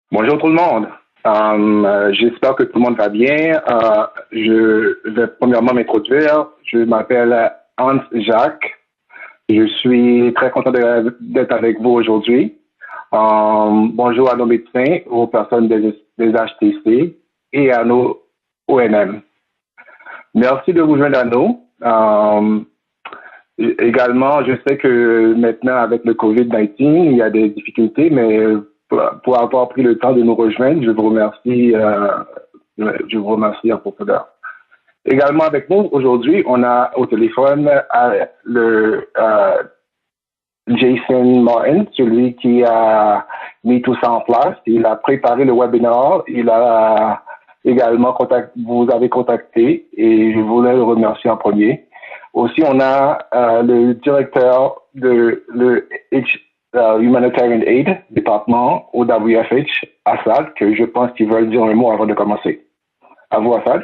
Bonjour tout le monde. J'espère que tout le monde va bien. Je vais premièrement m'introduire. Je m'appelle Hans Jacques. Je suis très content d'être avec vous aujourd'hui. Bonjour à nos médecins, aux personnes des HTC et à nos ONM. Merci de vous joindre à nous. Également, je sais que maintenant, avec le COVID-19, il y a des difficultés, mais pour avoir pris le temps de nous rejoindre, je vous remercie en profondeur. Également avec nous, aujourd'hui, on a au téléphone Jason Martin, celui qui a mis tout ça en place. Il a préparé le webinaire. Il a également vous avez contacté et je voulais le remercier en premier. Aussi, on a le directeur de Humanitarian Aid, département au WFH, Assad, que je pense qu'il veut dire un mot avant de commencer. À vous, Assad.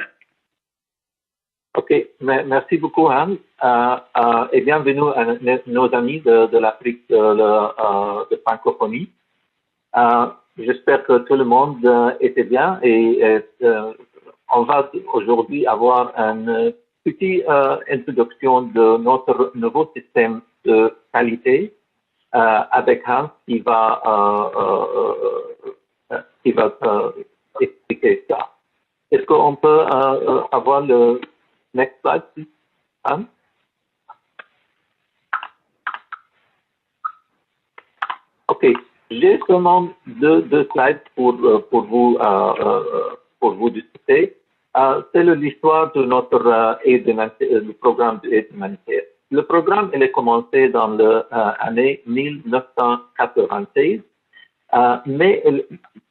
OK. Merci beaucoup, Hans. Et bienvenue à nos amis de l'Afrique de francophonie. J'espère que tout le monde était bien et on va aujourd'hui avoir une petite introduction de notre nouveau système de qualité avec Hans qui va expliquer ça. Est-ce qu'on peut avoir le next slide, please, Hans? OK. J'ai seulement deux slides pour vous discuter. C'est l'histoire de notre du programme d'aide humanitaire. Le programme, il est commencé dans l'année 1996, mais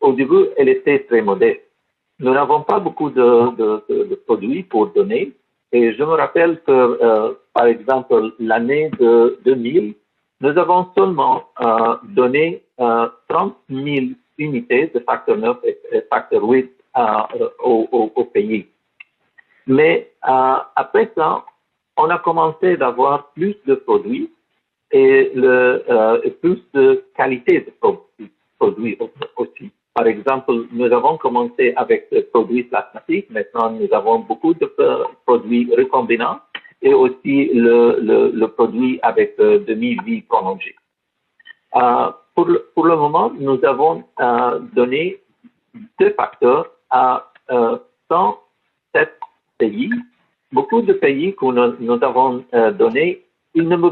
au début, elle était très modeste. Nous n'avons pas beaucoup de produits pour donner. Et je me rappelle que, par exemple, l'année de 2000, nous avons seulement donné 30 000 unités de facteur 9 et facteur 8 au pays. Mais après ça, on a commencé d'avoir plus de produits et plus de qualité de produits aussi. Par exemple, nous avons commencé avec des produits plasmatiques. Maintenant, nous avons beaucoup de produits recombinants et aussi le produit avec demi-vie prolongée. Pour le moment, nous avons donné 2 facteurs à 107 pays. Beaucoup de pays que nous avons donnés, ils ne me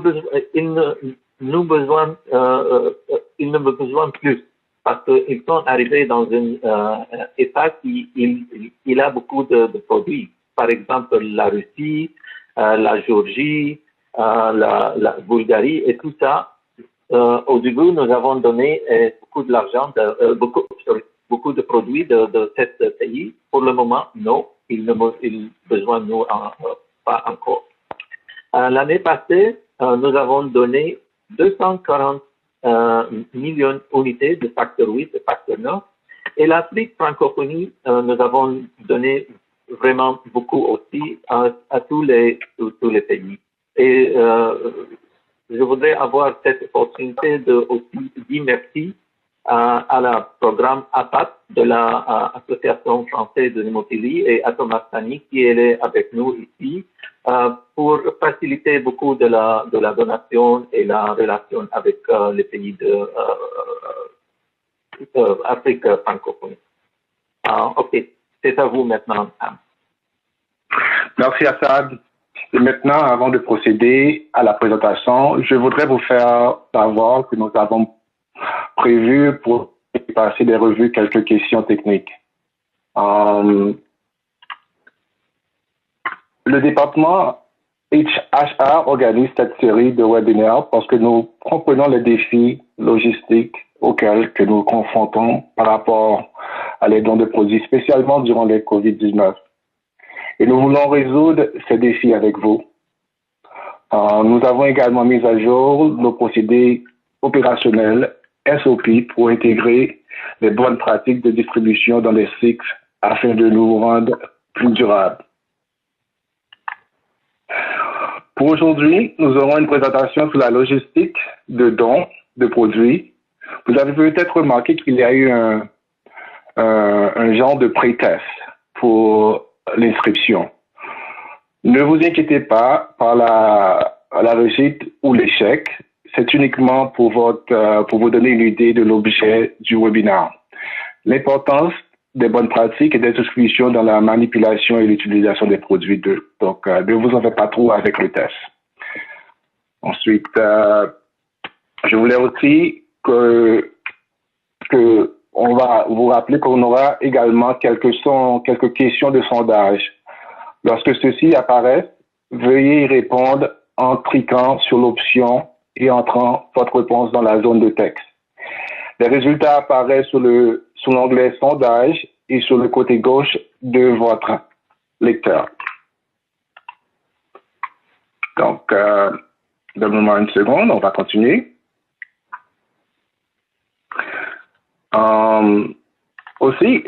besoin plus parce qu'ils sont arrivés dans un état qui il a beaucoup de produits. Par exemple, la Russie, la Géorgie, la Bulgarie et tout ça. Au début, nous avons donné beaucoup de l'argent, beaucoup de produits de ces pays. Pour le moment, non, ils besoin de nous pas encore. L'année passée, nous avons donné 240 millions d'unités de facteur 8 et facteur 9. Et l'Afrique francophonie, nous avons donné vraiment beaucoup aussi à tous les pays. Et je voudrais avoir cette opportunité de aussi dire merci à la programme APAT de l'Association française de l'hémophilie et à Thomas Tani qui est avec nous ici pour faciliter beaucoup de la donation et la relation avec les pays d'Afrique francophone. OK, c'est à vous maintenant, Sam. Merci, Assad. Et maintenant, avant de procéder à la présentation, je voudrais vous faire savoir que nous avons prévu pour passer des revues quelques questions techniques. Le département HR organise cette série de webinaires parce que nous comprenons les défis logistiques auxquels que nous confrontons par rapport à les dons de produits, spécialement durant les COVID-19. Et nous voulons résoudre ces défis avec vous. Nous avons également mis à jour nos procédés opérationnels SOP pour intégrer les bonnes pratiques de distribution dans les cycles afin de nous rendre plus durables. Pour aujourd'hui, nous aurons une présentation sur la logistique de dons de produits. Vous avez peut-être remarqué qu'il y a eu un genre de pré-test pour l'inscription. Ne vous inquiétez pas par la réussite ou l'échec. C'est uniquement pour vous donner une idée de l'objet du webinaire. L'importance des bonnes pratiques et des solutions dans la manipulation et l'utilisation des produits. Donc, ne vous en faites pas trop avec le test. Ensuite, je voulais aussi que on va vous rappeler qu'on aura également quelques questions de sondage. Lorsque ceux-ci apparaissent, veuillez y répondre en cliquant sur l'option et entrant votre réponse dans la zone de texte. Les résultats apparaissent sur l'onglet sondage et sur le côté gauche de votre lecteur. Donc, donnez-moi une seconde, on va continuer. Aussi,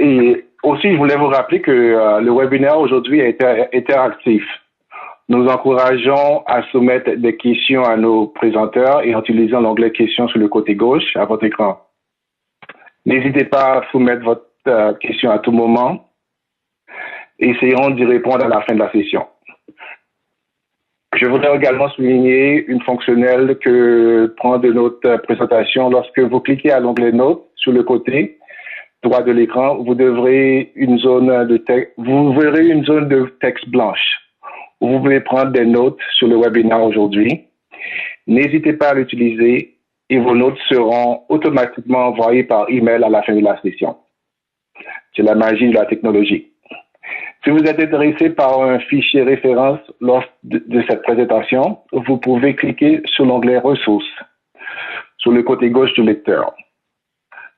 je voulais vous rappeler que le webinaire aujourd'hui est interactif. Nous encourageons à soumettre des questions à nos présenteurs et en utilisant l'onglet questions sur le côté gauche à votre écran. N'hésitez pas à soumettre votre question à tout moment. Essayons d'y répondre à la fin de la session. Je voudrais également souligner une fonctionnelle que prend de notre présentation. Lorsque vous cliquez à l'onglet Notes sur le côté droit de l'écran, vous verrez une zone de texte blanche. Vous pouvez prendre des notes sur le webinaire aujourd'hui. N'hésitez pas à l'utiliser et vos notes seront automatiquement envoyées par email à la fin de la session. C'est la magie de la technologie. Si vous êtes intéressé par un fichier référence lors de cette présentation, vous pouvez cliquer sur l'onglet Ressources sur le côté gauche du lecteur.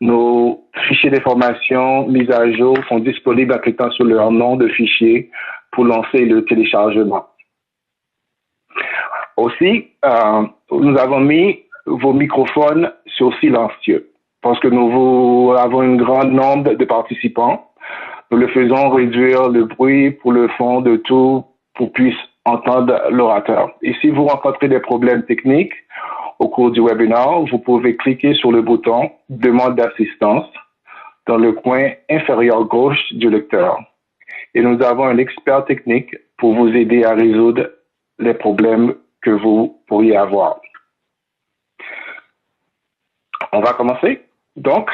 Nos fichiers d'information mis à jour sont disponibles en cliquant sur leur nom de fichier pour lancer le téléchargement. Aussi, nous avons mis vos microphones sur silencieux parce que nous avons un grand nombre de participants. Nous le faisons réduire le bruit pour le fond de tout pour puisse entendre l'orateur. Et si vous rencontrez des problèmes techniques au cours du webinaire, vous pouvez cliquer sur le bouton « Demande d'assistance » dans le coin inférieur gauche du lecteur. Et nous avons un expert technique pour vous aider à résoudre les problèmes que vous pourriez avoir. On va commencer. Donc,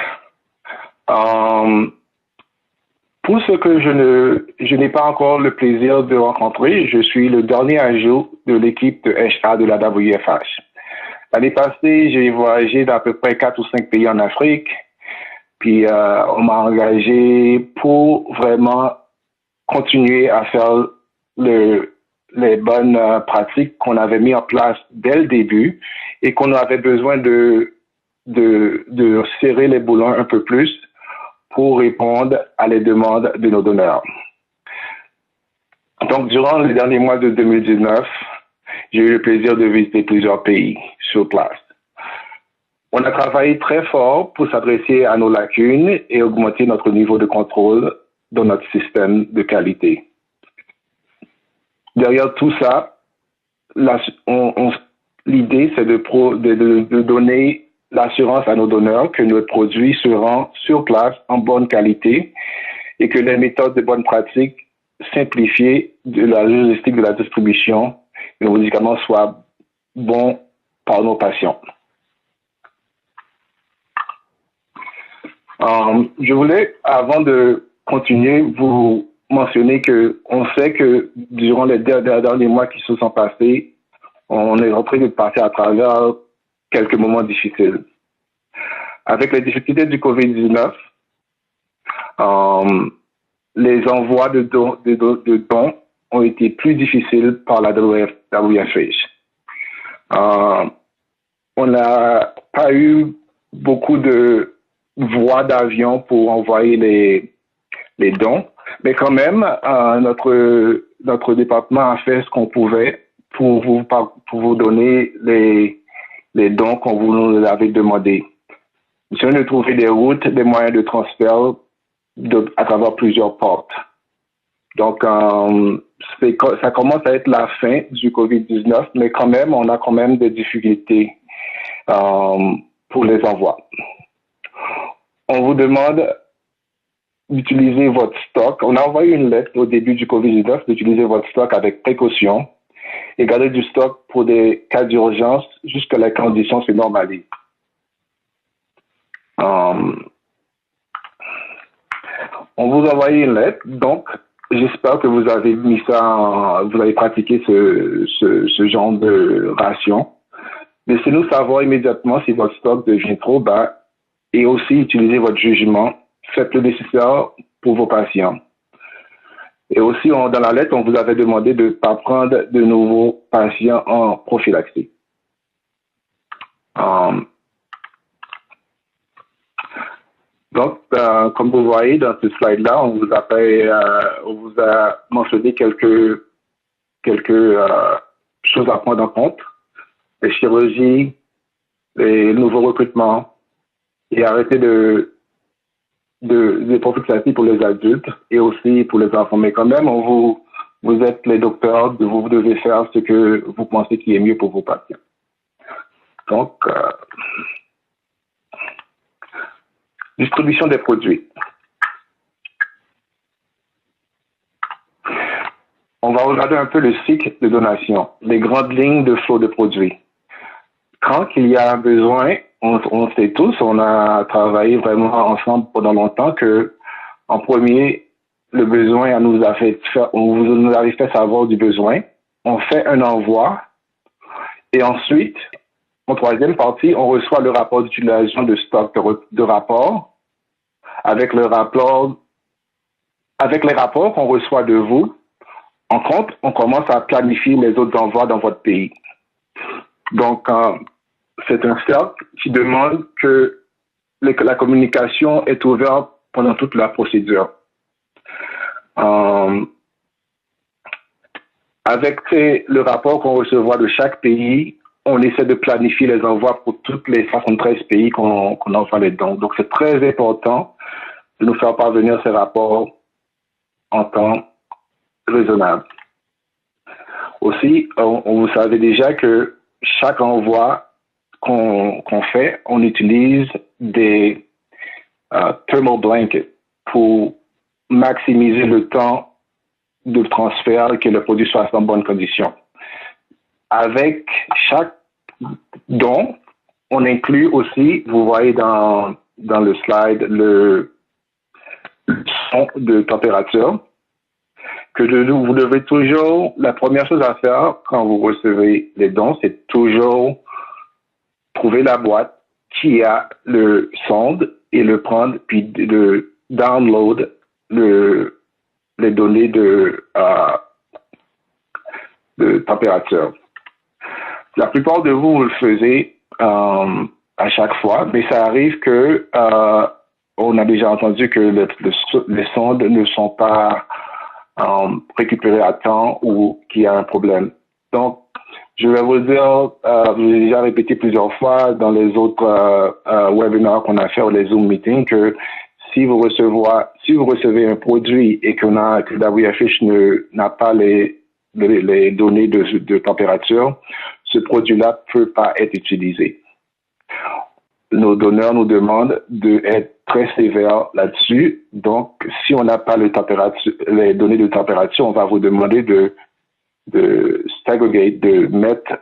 pour ceux que je n'ai pas encore le plaisir de rencontrer, je suis le dernier ajout de l'équipe de HR de la WFH. L'année passée, j'ai voyagé dans à peu près 4 ou 5 pays en Afrique, puis on m'a engagé pour vraiment continuer à faire les bonnes pratiques qu'on avait mis en place dès le début et qu'on avait besoin de serrer les boulons un peu plus pour répondre à les demandes de nos donneurs. Donc, durant les derniers mois de 2019, j'ai eu le plaisir de visiter plusieurs pays sur place. On a travaillé très fort pour s'adresser à nos lacunes et augmenter notre niveau de contrôle dans notre système de qualité. Derrière tout ça, l'idée, c'est de donner l'assurance à nos donneurs que nos produits seront sur place en bonne qualité et que les méthodes de bonne pratique simplifiées de la logistique de la distribution de nos médicaments soient bons par nos patients. Je voulais, avant de continuer, vous mentionner on sait que durant les derniers mois qui se sont passés, on est en train de passer à travers quelques moments difficiles. Avec les difficultés du COVID-19, les envois de dons ont été plus difficiles par la WFH. On n'a pas eu beaucoup de voies d'avion pour envoyer les dons, mais quand même, notre département a fait ce qu'on pouvait pour vous donner les dons qu'on vous avait demandé. Nous avons de trouver des routes, des moyens de transfert à travers plusieurs portes. Donc, ça commence à être la fin du COVID-19, mais quand même, on a quand même des difficultés pour les envois. On vous demande d'utiliser votre stock. On a envoyé une lettre au début du COVID-19 d'utiliser votre stock avec précaution et garder du stock pour des cas d'urgence jusqu'à la condition se normalise. On vous a envoyé une lettre, donc j'espère que vous avez mis ça, vous avez pratiqué ce genre de ration. Laissez-nous savoir immédiatement si votre stock devient trop bas et aussi utilisez votre jugement. Faites le nécessaire pour vos patients. Et aussi, dans la lettre, on vous avait demandé de ne pas prendre de nouveaux patients en prophylaxie. Donc, comme vous voyez dans ce slide-là, on vous a mentionné quelques choses à prendre en compte. Les chirurgies, les nouveaux recrutements, et arrêter des prophylaxies pour les adultes et aussi pour les enfants. Mais quand même, vous êtes les docteurs, vous devez faire ce que vous pensez qui est mieux pour vos patients. Donc, distribution des produits. On va regarder un peu le cycle de donation, les grandes lignes de flot de produits. Quand il y a un besoin, on sait tous, on a travaillé vraiment ensemble pendant longtemps que, en premier, le besoin nous avait fait savoir du besoin. On fait un envoi et ensuite, en troisième partie, on reçoit le rapport d'utilisation de stock de rapport avec les rapports qu'on reçoit de vous. En compte, on commence à planifier les autres envois dans votre pays. Donc, c'est un cercle qui demande que la communication est ouverte pendant toute la procédure. Avec le rapport qu'on recevra de chaque pays, on essaie de planifier les envois pour toutes les 73 pays qu'on envoie les dons. Donc, c'est très important de nous faire parvenir ces rapports en temps raisonnable. Aussi, vous savez déjà que chaque envoi qu'on fait, on utilise des thermal blankets pour maximiser le temps de transfert et que le produit soit en bonne condition. Avec chaque don, on inclut aussi, vous voyez dans le slide, le son de température, que vous devez toujours, la première chose à faire quand vous recevez les dons, c'est toujours trouver la boîte qui a le sonde et le prendre, puis de download les données de température. La plupart de vous le faisiez à chaque fois, mais ça arrive que on a déjà entendu que les sondes ne sont pas récupérées à temps ou qu'il y a un problème. Donc, je vais vous dire, je l'ai déjà répété plusieurs fois dans les autres webinaires qu'on a fait ou les Zoom meetings que si vous recevez un produit et que la WFH n'a pas les données de température, ce produit-là ne peut pas être utilisé. Nos donneurs nous demandent d'être très sévères là-dessus. Donc, si on n'a pas les données de température, on va vous demander de segregate, de mettre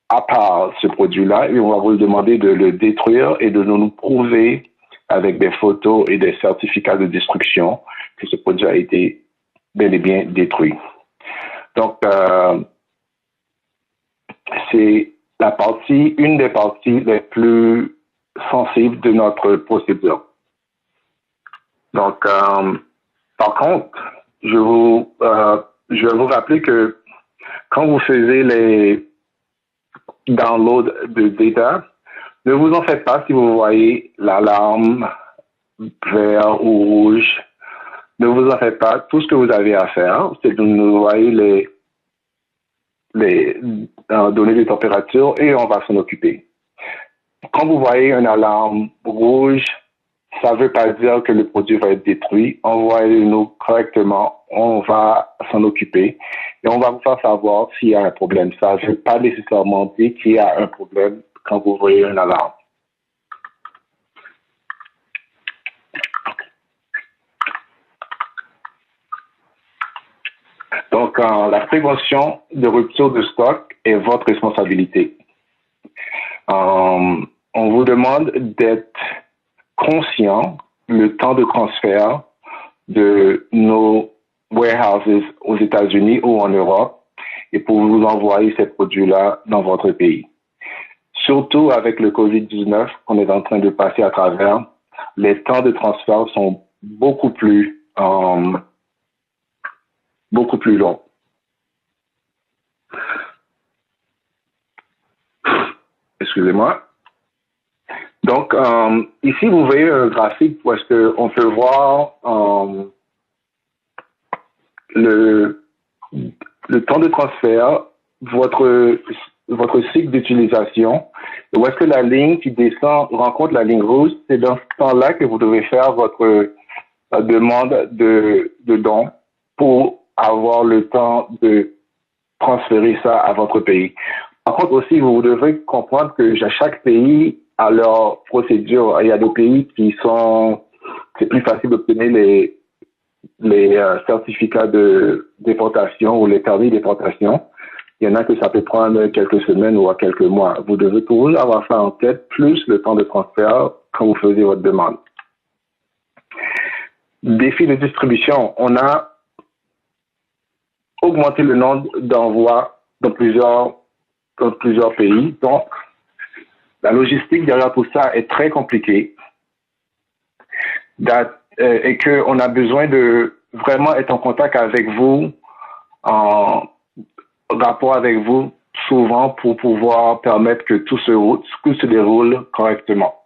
à part ce produit-là et on va vous demander de le détruire et de nous prouver avec des photos et des certificats de destruction que ce produit a été bel et bien détruit. Donc, c'est une des parties les plus sensibles de notre procédure. Donc, par contre, je vais vous rappeler que quand vous faisiez les downloads de data, ne vous en faites pas si vous voyez l'alarme vert ou rouge. Ne vous en faites pas. Tout ce que vous avez à faire, c'est de nous envoyer les données de température et on va s'en occuper. Quand vous voyez une alarme rouge, ça ne veut pas dire que le produit va être détruit. Envoyez-nous correctement, on va s'en occuper et on va vous faire savoir s'il y a un problème. Ça ne veut pas nécessairement dire qu'il y a un problème quand vous voyez une alarme. Donc, la prévention de rupture de stock est votre responsabilité. On vous demande d'être conscient le temps de transfert de nos warehouses aux États-Unis ou en Europe et pour vous envoyer ces produits-là dans votre pays. Surtout avec le COVID-19 qu'on est en train de passer à travers, les temps de transfert sont beaucoup plus longs. Excusez-moi. Donc, ici, vous voyez un graphique où est-ce qu'on peut voir le temps de transfert, votre cycle d'utilisation, où est-ce que la ligne qui descend rencontre la ligne rouge, c'est dans ce temps-là que vous devez faire votre demande de don pour avoir le temps de transférer ça à votre pays. Par contre aussi, vous devez comprendre que chaque pays a leur procédure. Il y a des pays qui c'est plus facile d'obtenir les certificats de déportation ou les permis de déportation. Il y en a que ça peut prendre quelques semaines ou quelques mois. Vous devez toujours avoir ça en tête, plus le temps de transfert quand vous faisiez votre demande. Défi de distribution. On a augmenté le nombre d'envois dans plusieurs pays. Donc, la logistique derrière tout ça est très compliquée. Et qu'on a besoin de vraiment être en contact avec vous, en rapport avec vous souvent pour pouvoir permettre que tout se déroule correctement.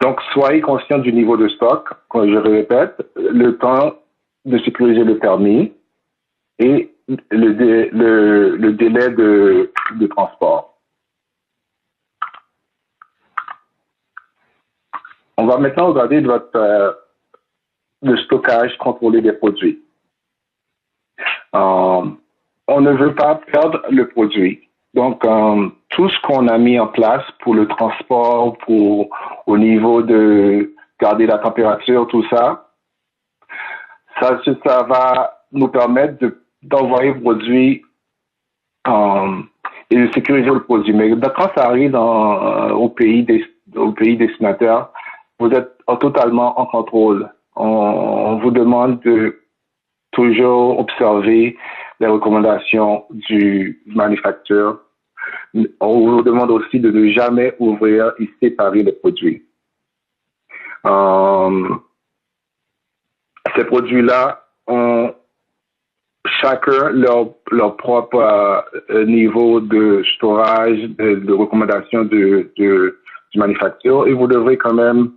Donc, soyez conscient du niveau de stock, comme je le répète, le temps de sécuriser le permis et le délai de transport. On va maintenant regarder le stockage contrôlé des produits. On ne veut pas perdre le produit. Donc, tout ce qu'on a mis en place pour le transport, au niveau de garder la température, tout ça, ça va nous permettre d'envoyer le produit et de sécuriser le produit. Mais quand ça arrive au pays destinataire, vous êtes totalement en contrôle. On vous demande de toujours observer les recommandations du manufacturier. On vous demande aussi de ne jamais ouvrir et séparer les produits. Ces produits-là ont chacun leur propre niveau de storage, de recommandation du manufacturier, et vous devrez quand même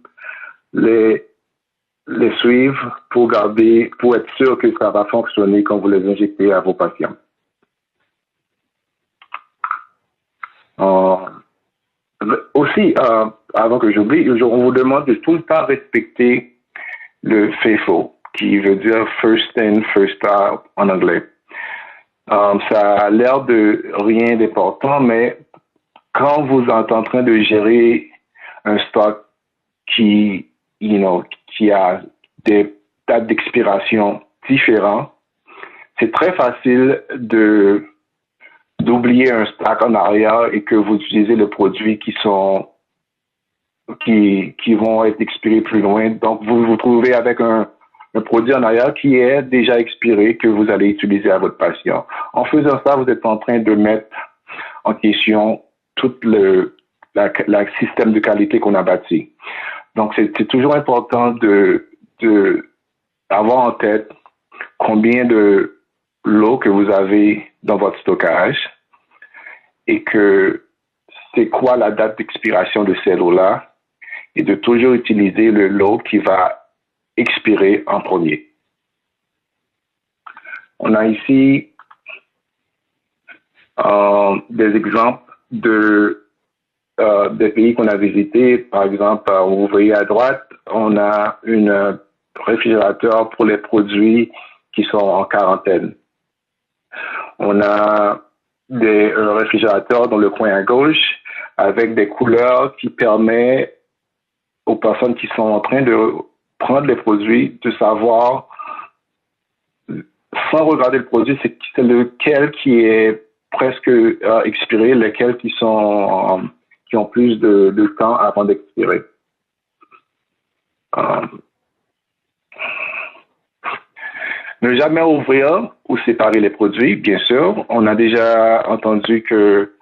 les suivre pour être sûr que ça va fonctionner quand vous les injectez à vos patients. Aussi, avant que j'oublie, on vous demande de tout le temps respecter le FIFO, qui veut dire First In, First Out en anglais. Ça a l'air de rien d'important, mais quand vous êtes en train de gérer un stock qui a des dates d'expiration différentes, c'est très facile d'oublier un stock en arrière et que vous utilisez les produits qui vont être expirés plus loin. Donc, vous vous trouvez avec un produit en arrière qui est déjà expiré que vous allez utiliser à votre patient. En faisant ça, vous êtes en train de mettre en question tout le système de qualité qu'on a bâti. Donc, c'est toujours important d'avoir en tête combien de l'eau que vous avez dans votre stockage et que c'est quoi la date d'expiration de cette eau-là et de toujours utiliser le lot qui va expirer en premier. On a ici des exemples des pays qu'on a visités. Par exemple, vous voyez à droite, on a un réfrigérateur pour les produits qui sont en quarantaine. On a un réfrigérateur dans le coin à gauche avec des couleurs qui permettent aux personnes qui sont en train de prendre les produits de savoir, sans regarder le produit, c'est lequel qui est presque expiré, lesquels qui ont plus de temps avant d'expirer. Ne jamais ouvrir ou séparer les produits, bien sûr. On a déjà entendu que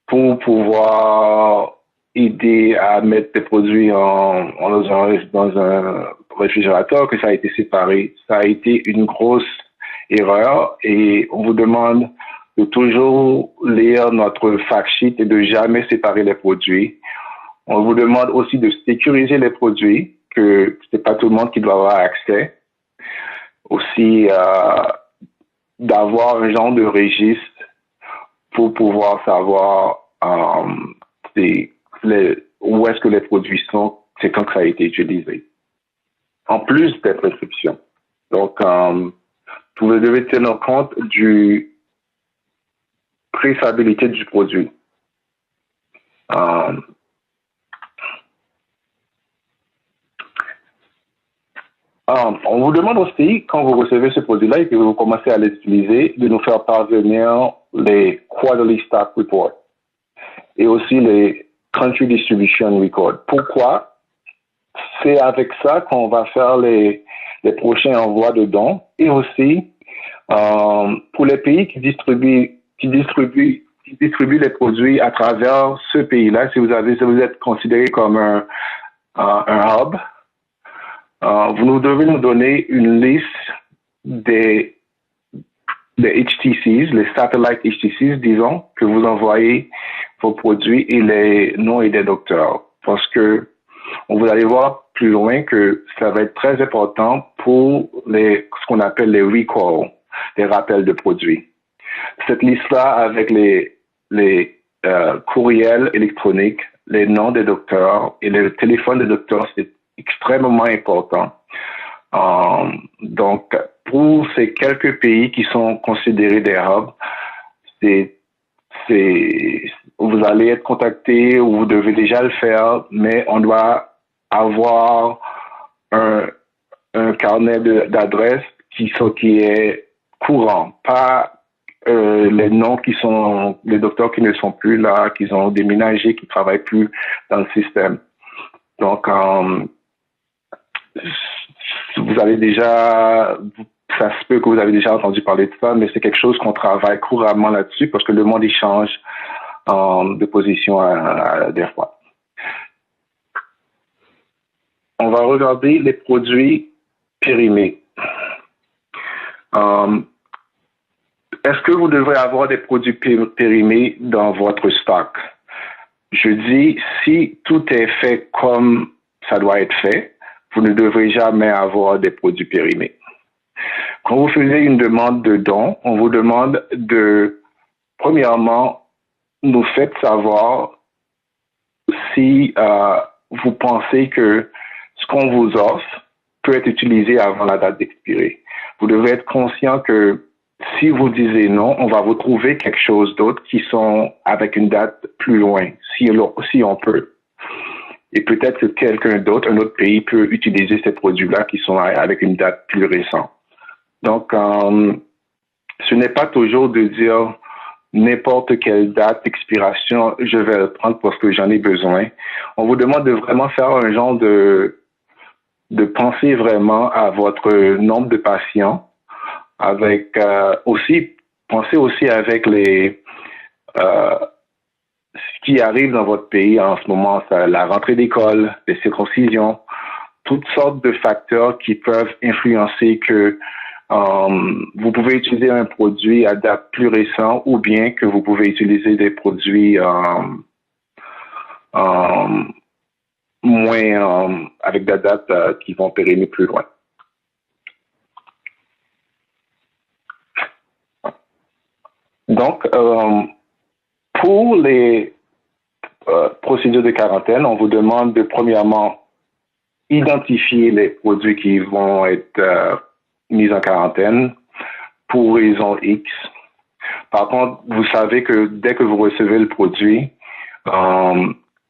pour pouvoir aider à mettre les produits dans un réfrigérateur, que ça a été séparé. Ça a été une grosse erreur et on vous demande de toujours lire notre fact sheet et de jamais séparer les produits. On vous demande aussi de sécuriser les produits, que c'est pas tout le monde qui doit avoir accès. Aussi, d'avoir un genre de registre pour pouvoir savoir où est-ce que les produits sont, c'est quand que ça a été utilisé. En plus des prescriptions. Donc, vous devez tenir compte du traçabilité du produit. On vous demande aussi, quand vous recevez ce produit-là et que vous commencez à l'utiliser, de nous faire parvenir les Quarterly Stock Report et aussi les Country Distribution Record. Pourquoi? C'est avec ça qu'on va faire les prochains envois de dons et aussi pour les pays qui distribuent les produits à travers ce pays-là, si vous êtes considéré comme un hub, vous devez nous donner une liste des HTCs, les satellite HTCs, disons, que vous envoyez vos produits et les noms et des docteurs. Parce que vous allez voir plus loin que ça va être très important pour ce qu'on appelle les recalls, les rappels de produits. Cette liste-là avec les courriels électroniques, les noms des docteurs et les téléphones des docteurs, c'est extrêmement important. Donc, pour ces quelques pays qui sont considérés des hubs, vous allez être contacté ou vous devez déjà le faire, mais on doit avoir un carnet d'adresses qui est courant, pas les noms qui sont les docteurs qui ne sont plus là, qui ont déménagé, qui travaillent plus dans le système. Donc, vous avez déjà, ça se peut que vous avez déjà entendu parler de ça, mais c'est quelque chose qu'on travaille couramment là-dessus parce que le monde, il change de position à des fois. On va regarder les produits périmés. Est-ce que vous devrez avoir des produits périmés dans votre stock? Je dis, si tout est fait comme ça doit être fait, vous ne devrez jamais avoir des produits périmés. Quand vous faisiez une demande de don, on vous demande premièrement, nous faites savoir si vous pensez que ce qu'on vous offre peut être utilisé avant la date d'expiration. Vous devez être conscient que si vous disiez non, on va vous trouver quelque chose d'autre qui sont avec une date plus loin, si on peut. Et peut-être que quelqu'un d'autre, un autre pays peut utiliser ces produits-là qui sont avec une date plus récente. Donc, ce n'est pas toujours de dire n'importe quelle date d'expiration, je vais le prendre parce que j'en ai besoin. On vous demande de vraiment faire un genre de penser vraiment à votre nombre de patients, avec pensez aussi avec ce qui arrive dans votre pays en ce moment, la rentrée d'école, les circoncisions, toutes sortes de facteurs qui peuvent influencer que vous pouvez utiliser un produit à date plus récente ou bien que vous pouvez utiliser des produits moins avec des dates qui vont périmer plus loin. Donc, pour les procédures de quarantaine, on vous demande de premièrement identifier les produits qui vont être mis en quarantaine pour raison X. Par contre, vous savez que dès que vous recevez le produit,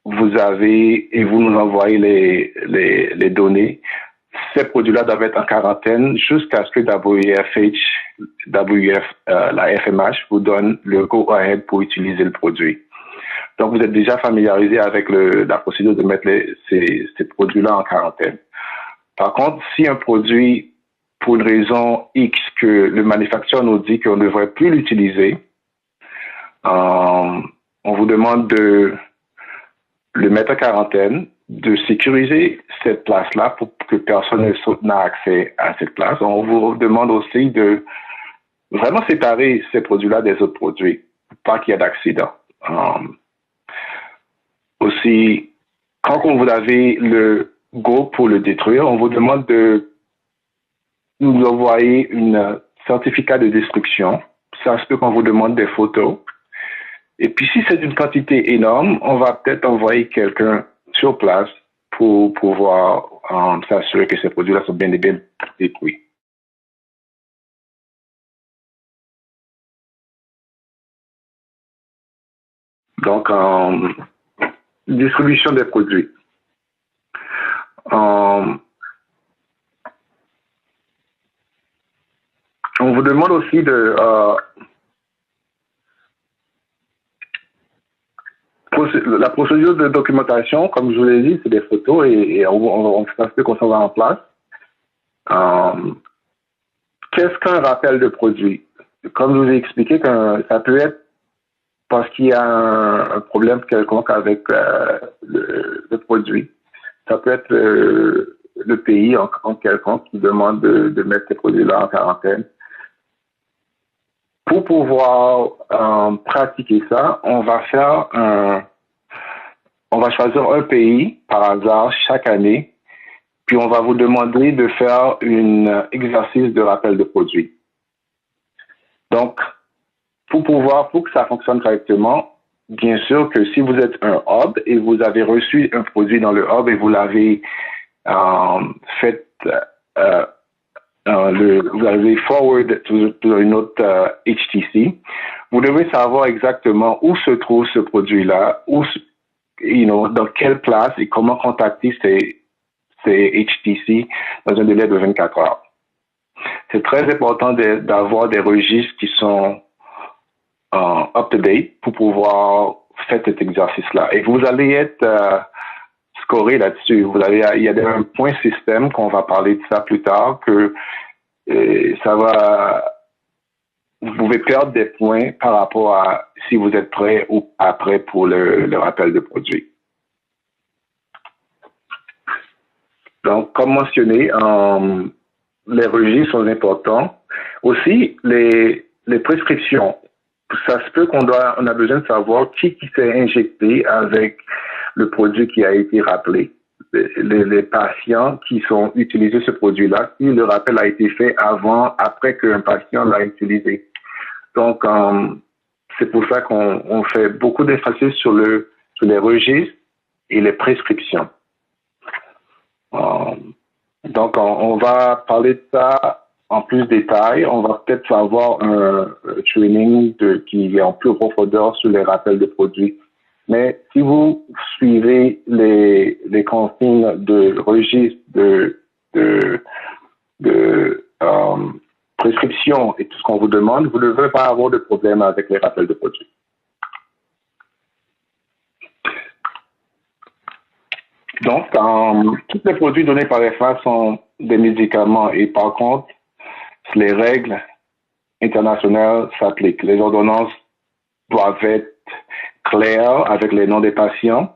vous avez et vous nous envoyez les données, ces produits-là doivent être en quarantaine jusqu'à ce que la FMH vous donne le go-ahead pour utiliser le produit. Donc, vous êtes déjà familiarisé avec la procédure de mettre ces produits-là en quarantaine. Par contre, si un produit, pour une raison X, que le manufacturier nous dit qu'on ne devrait plus l'utiliser, on vous demande de le mettre en quarantaine, de sécuriser cette place-là pour que personne n'a accès à cette place. On vous demande aussi de vraiment séparer ces produits-là des autres produits, pour pas qu'il y ait d'accident. Aussi, quand vous avez le go pour le détruire, on vous demande de nous envoyer un certificat de destruction. Ça se peut qu'on vous demande des photos. Et puis, si c'est une quantité énorme, on va peut-être envoyer quelqu'un sur place pour pouvoir s'assurer que ces produits-là sont bien et bien détruits. Donc, distribution des produits. On vous demande aussi de la procédure de documentation, comme je vous l'ai dit, c'est des photos et on fait qu'on s'en va en place. Qu'est-ce qu'un rappel de produit? Comme je vous ai expliqué, ça peut être parce qu'il y a un problème quelconque avec le produit. Ça peut être le pays en quelconque qui demande de mettre ces produits-là en quarantaine. Pour pouvoir pratiquer ça, on va choisir un pays par hasard chaque année, puis on va vous demander de faire un exercice de rappel de produit. Donc, pour que ça fonctionne correctement, bien sûr que si vous êtes un hub et vous avez reçu un produit dans le hub et vous l'avez fait vous avez forward to une autre HTC, vous devez savoir exactement où se trouve ce produit-là, dans quelle place et comment contacter ces HTC dans un délai de 24 heures. C'est très important d'avoir des registres qui sont up-to-date pour pouvoir faire cet exercice-là. Et vous allez être scoré là-dessus. Il y a un point système qu'on va parler de ça plus tard que vous pouvez perdre des points par rapport à si vous êtes prêt ou après pour le rappel de produit. Donc, comme mentionné, les registres sont importants. Aussi, les prescriptions. Ça se peut on a besoin de savoir qui s'est injecté avec le produit qui a été rappelé. Les patients qui sont utilisés ce produit-là, si le rappel a été fait après qu'un patient l'a utilisé. Donc, c'est pour ça qu'on fait beaucoup d'emphasis sur les registres et les prescriptions. Donc, on va parler de ça en plus de détails. On va peut-être avoir un training qui est en plus profondeur sur les rappels de produits. Mais si vous suivez les consignes de registre, de prescription et tout ce qu'on vous demande, vous ne devez pas avoir de problème avec les rappels de produits. Donc, tous les produits donnés par FA sont des médicaments et par contre, les règles internationales s'appliquent. Les ordonnances doivent être claires avec les noms des patients.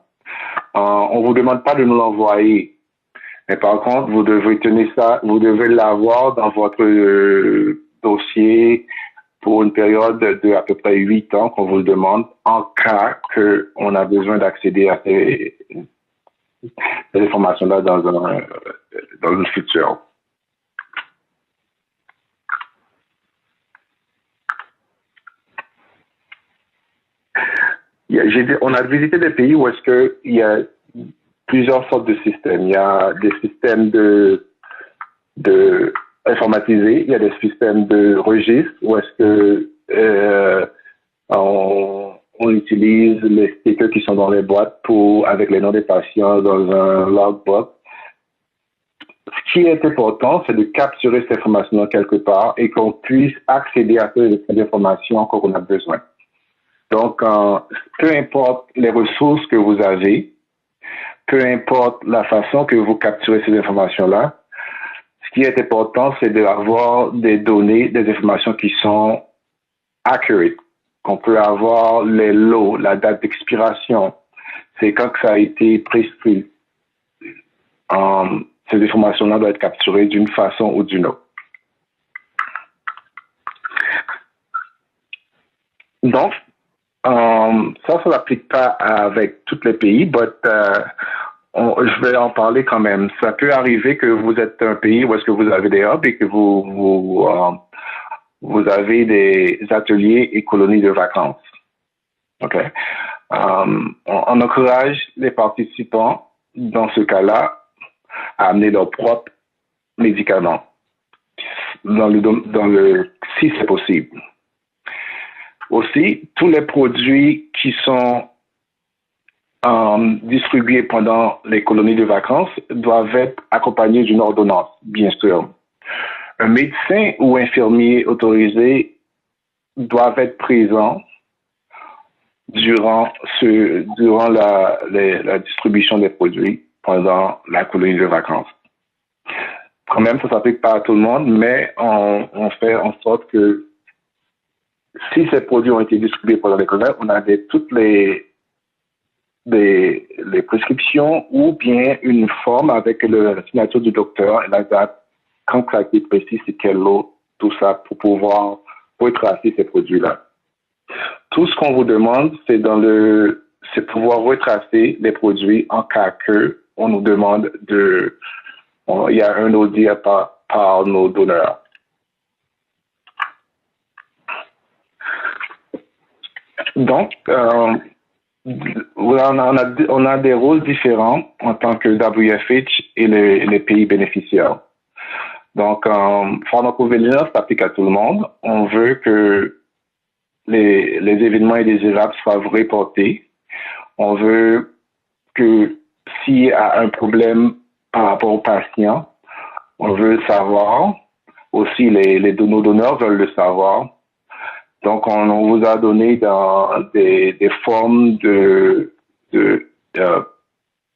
On vous demande pas de nous l'envoyer. Mais par contre, vous devez l'avoir dans votre dossier pour une période de à peu près 8 ans qu'on vous le demande en cas qu'on a besoin d'accéder à ces informations-là dans le futur. On a visité des pays où est-ce que il y a plusieurs sortes de systèmes. Il y a des systèmes de informatisés, il y a des systèmes de registres où est-ce que on on utilise les stickers qui sont dans les boîtes avec les noms des patients dans un logbook. Ce qui est important, c'est de capturer cette information quelque part et qu'on puisse accéder à cette information quand on a besoin. Donc, peu importe les ressources que vous avez, peu importe la façon que vous capturez ces informations-là, ce qui est important, c'est d'avoir des données, des informations qui sont accurate, qu'on peut avoir les lots, la date d'expiration, c'est quand que ça a été prescrit. Ces informations-là doivent être capturées d'une façon ou d'une autre. Donc, ça ne s'applique pas avec tous les pays, mais je vais en parler quand même. Ça peut arriver que vous êtes un pays où est-ce que vous avez des hubs et que vous avez des ateliers et colonies de vacances. OK? On encourage les participants, dans ce cas-là, à amener leurs propres médicaments, si c'est possible. Aussi, tous les produits qui sont distribués pendant les colonies de vacances doivent être accompagnés d'une ordonnance, bien sûr. Un médecin ou infirmier autorisé doivent être présents durant la distribution des produits pendant la colonie de vacances. Quand même, ça ne s'applique pas à tout le monde, mais on fait en sorte que si ces produits ont été distribués pendant les colonies, on a toutes les prescriptions ou bien une forme avec la signature du docteur et la date, quand ça a été précis, c'est quel lot, tout ça, pour pouvoir retracer ces produits-là. Tout ce qu'on vous demande, c'est pouvoir retracer les produits en cas que on nous demande il y a un audit par nos donneurs. Donc, on a des rôles différents en tant que WFH et les pays bénéficiaires. Donc, pharmacovigilance s'applique à tout le monde. On veut que les événements indésirables soient reportés. On veut que s'il y a un problème par rapport aux patients, on veut le savoir. Aussi, nos donneurs veulent le savoir. Donc, on vous a donné des formes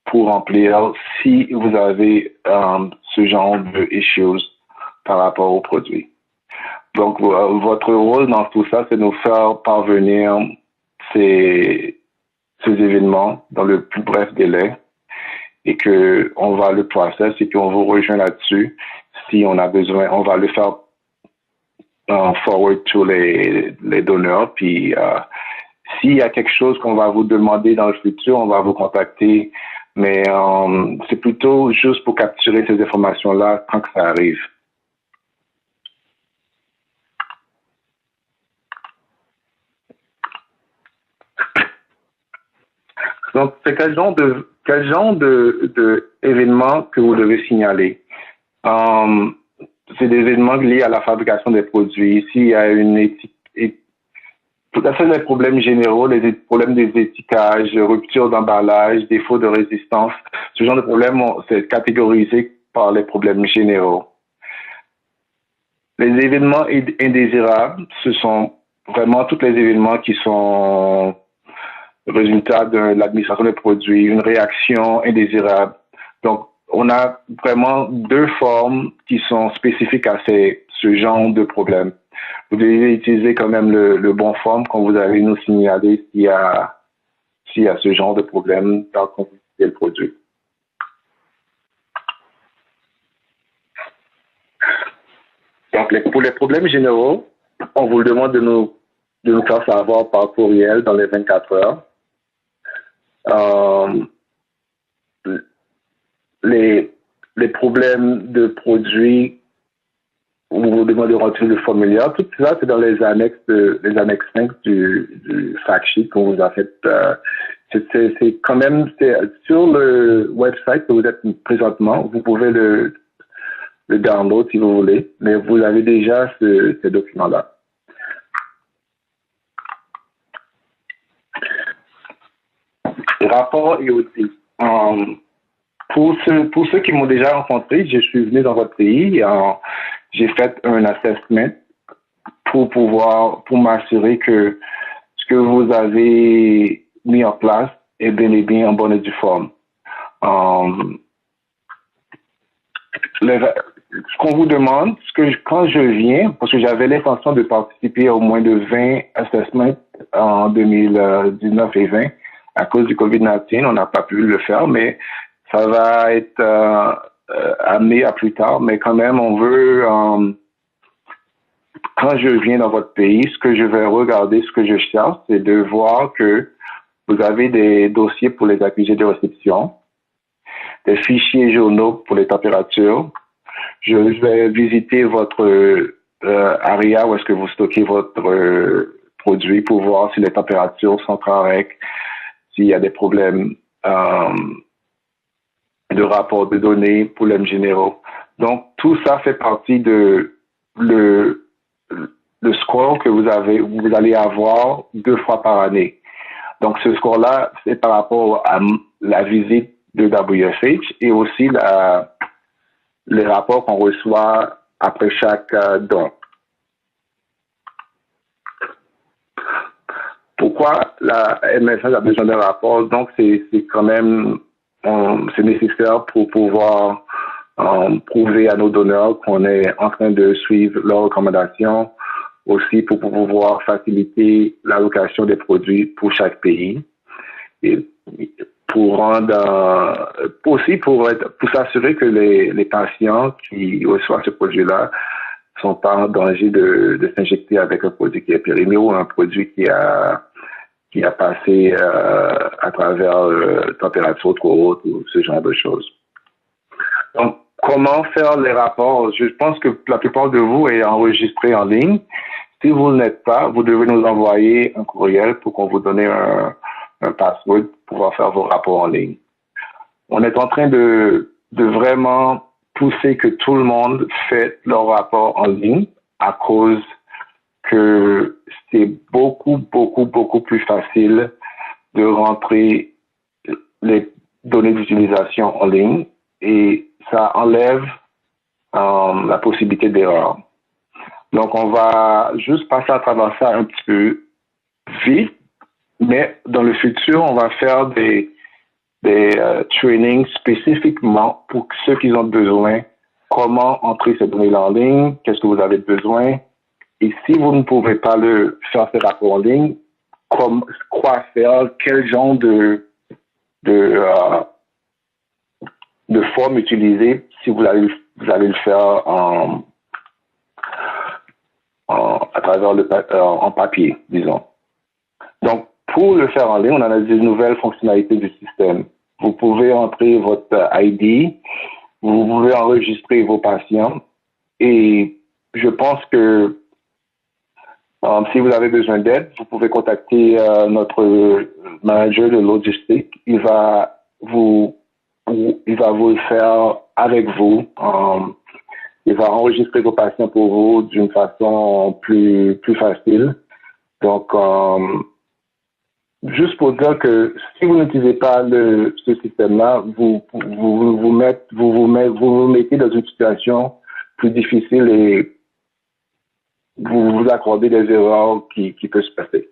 pour remplir si vous avez ce genre de issues par rapport aux produits. Donc, votre rôle dans tout ça, c'est de nous faire parvenir ces événements dans le plus bref délai et qu'on va le process et puis on vous rejoint là-dessus. Si on a besoin, on va le faire forward to les donneurs. Puis, s'il y a quelque chose qu'on va vous demander dans le futur, on va vous contacter. Mais c'est plutôt juste pour capturer ces informations-là quand que ça arrive. Donc, c'est quel genre de événements que vous devez signaler? C'est des événements liés à la fabrication des produits. S'il y a tout à fait les problèmes généraux, les problèmes des étiquetages, rupture d'emballage, défaut de résistance, ce genre de problème, c'est catégorisé par les problèmes généraux. Les événements indésirables, ce sont vraiment tous les événements qui sont résultat de l'administration des produits, une réaction indésirable. Donc, on a vraiment deux formes qui sont spécifiques à ce genre de problème. Vous devez utiliser quand même le bon forme quand vous allez nous signaler s'il y a ce genre de problème dans qu'on utilise le produit. Donc, pour les problèmes généraux, on vous demande de nous faire savoir par courriel dans les 24 heures. Les problèmes de produits, on vous demande de remplir le formulaire. Tout ça, c'est dans les annexes 5 du fact sheet qu'on vous a fait. C'est quand même sur le website que vous êtes présentement. Vous pouvez le download si vous voulez, mais vous avez déjà ces documents-là. Rapport et audit. Pour ceux qui m'ont déjà rencontré, je suis venu dans votre pays. J'ai fait un assessment pour m'assurer que ce que vous avez mis en place est bel et bien en bonne et due forme. Ce qu'on vous demande, quand je viens, parce que j'avais l'intention de participer à au moins de 20 assessments en 2019 et 20, à cause du COVID-19, on n'a pas pu le faire, mais ça va être amené à plus tard. Mais quand même, on veut, quand je viens dans votre pays, ce que je vais regarder, ce que je cherche, c'est de voir que vous avez des dossiers pour les accusés de réception, des fichiers journaux pour les températures. Je vais visiter votre area où est-ce que vous stockez votre produit pour voir si les températures sont correctes, s'il y a des problèmes de rapport de données, problèmes généraux. Donc, tout ça fait partie de le score que vous allez avoir 2 fois par année. Donc, ce score-là, c'est par rapport à la visite de WFH et aussi les rapports qu'on reçoit après chaque don. Pourquoi la MSH a besoin d'un rapport? Donc, c'est quand même c'est nécessaire pour pouvoir prouver à nos donneurs qu'on est en train de suivre leurs recommandations, aussi pour pouvoir faciliter l'allocation des produits pour chaque pays et pour rendre aussi pour s'assurer que les patients qui reçoivent ce produit-là sont pas en danger de s'injecter avec un produit qui est périmé ou un produit qui a passé à travers température trop haute ou ce genre de choses. Donc, comment faire les rapports? Je pense que la plupart de vous est enregistré en ligne. Si vous ne l'êtes pas, vous devez nous envoyer un courriel pour qu'on vous donne un password pour pouvoir faire vos rapports en ligne. On est en train de vraiment pousser que tout le monde fait leur rapport en ligne à cause que c'est beaucoup plus facile de rentrer les données d'utilisation en ligne et ça enlève la possibilité d'erreur. Donc, on va juste passer à travers ça un petit peu vite, mais dans le futur, on va faire des trainings spécifiquement pour ceux qui ont besoin, comment entrer ces données en ligne, qu'est-ce que vous avez besoin. Et si vous ne pouvez pas faire ces rapports en ligne, quoi faire, quel genre de forme utiliser si vous allez le faire à travers en papier, disons. Donc, pour le faire en ligne, on a des nouvelles fonctionnalités du système. Vous pouvez entrer votre ID, vous pouvez enregistrer vos patients et je pense que si vous avez besoin d'aide, vous pouvez contacter notre manager de logistique. Il va vous le faire avec vous. Il va enregistrer vos patients pour vous d'une façon plus facile. Donc, juste pour dire que si vous n'utilisez pas ce système-là, vous vous mettez dans une situation plus difficile et vous accordez des erreurs qui peuvent se passer.